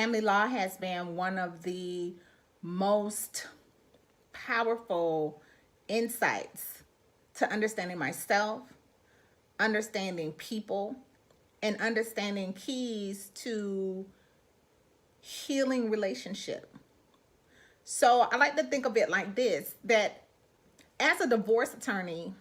family law has been one of the most powerful insights to understanding myself, understanding people, and understanding keys to healing relationship. So I like to think of it like this, that as a divorce attorney,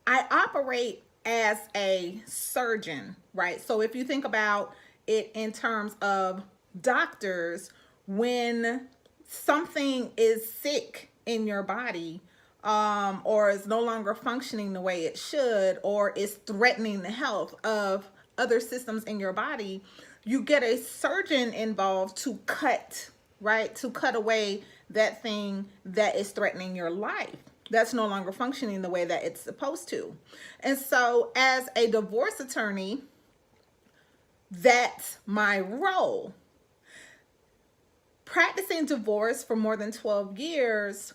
I operate as a surgeon, right? So if you think about it in terms of doctors, when something is sick in your body, or is no longer functioning the way it should, or is threatening the health of other systems in your body, you get a surgeon involved to cut, right? To cut away that thing that is threatening your life, that's no longer functioning the way that it's supposed to. And so as a divorce attorney, that's my role. Practicing divorce for more than 12 years,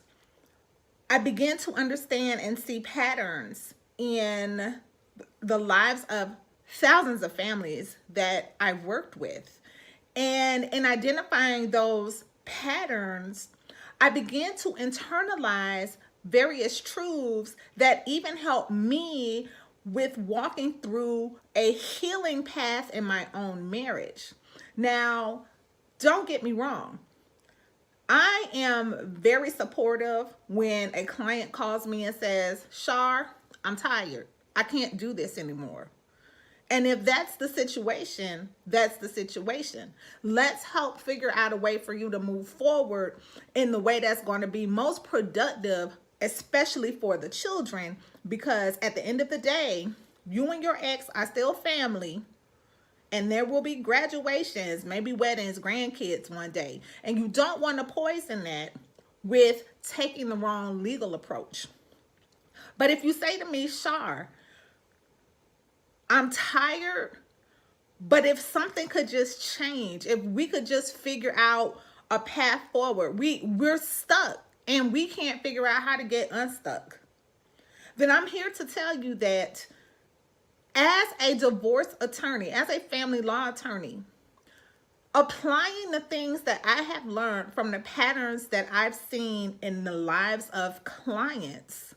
I began to understand and see patterns in the lives of thousands of families that I've worked with. And in identifying those patterns, I began to internalize various truths that even help me with walking through a healing path in my own marriage. Now, don't get me wrong. I am very supportive when a client calls me and says, Shar, I'm tired. I can't do this anymore. And if that's the situation, that's the situation. Let's help figure out a way for you to move forward in the way that's going to be most productive, especially for the children, because at the end of the day, you and your ex are still family. And there will be graduations, maybe weddings, grandkids one day. And you don't want to poison that with taking the wrong legal approach. But if you say to me, Shar, I'm tired, but if something could just change, if we could just figure out a path forward, we're stuck and we can't figure out how to get unstuck, then I'm here to tell you that as a divorce attorney, as a family law attorney, applying the things that I have learned from the patterns that I've seen in the lives of clients,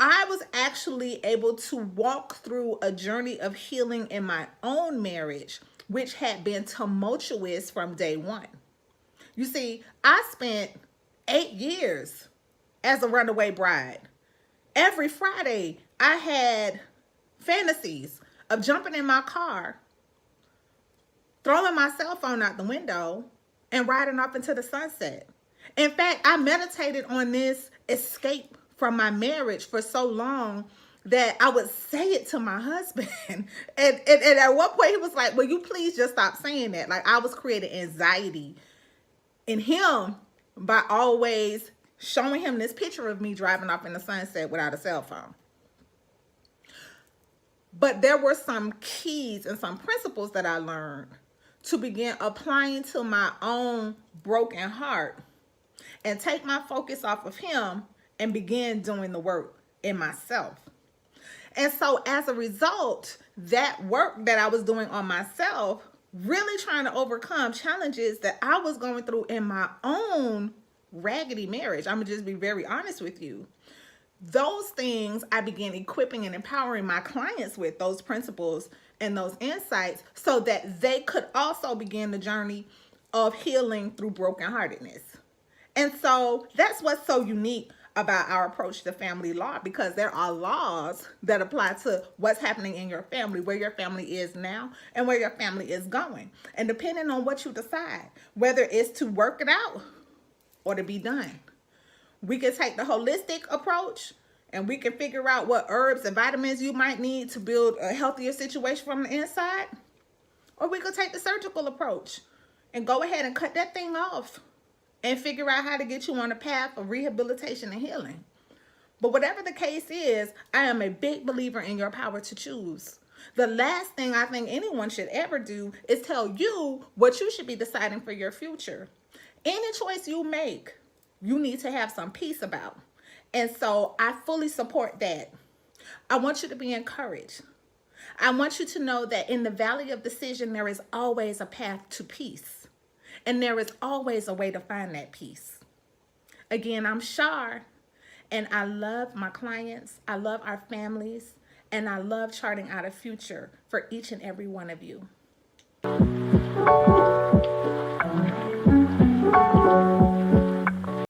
I was actually able to walk through a journey of healing in my own marriage, which had been tumultuous from day one. You see, I spent 8 years as a runaway bride. Every Friday, I had fantasies of jumping in my car, throwing my cell phone out the window, and riding off into the sunset. In fact, I meditated on this escape from my marriage for so long that I would say it to my husband. And at one point he was like, will you please just stop saying that? Like, I was creating anxiety in him by always showing him this picture of me driving off in the sunset without a cell phone. But there were some keys and some principles that I learned to begin applying to my own broken heart and take my focus off of him and begin doing the work in myself. And so as a result, that work that I was doing on myself, really trying to overcome challenges that I was going through in my own raggedy marriage. I'm gonna just be very honest with you. Those things I began equipping and empowering my clients with, those principles and those insights, so that they could also begin the journey of healing through brokenheartedness. And so that's what's so unique about our approach to family law, because there are laws that apply to what's happening in your family, where your family is now and where your family is going. And depending on what you decide, whether it's to work it out or to be done, we can take the holistic approach and we can figure out what herbs and vitamins you might need to build a healthier situation from the inside. Or we could take the surgical approach and go ahead and cut that thing off and figure out how to get you on a path of rehabilitation and healing. But whatever the case is, I am a big believer in your power to choose. The last thing I think anyone should ever do is tell you what you should be deciding for your future. Any choice you make, you need to have some peace about. And so I fully support that. I want you to be encouraged. I want you to know that in the valley of decision, there is always a path to peace. And there is always a way to find that peace. Again, I'm Shar, and I love my clients. I love our families, and I love charting out a future for each and every one of you.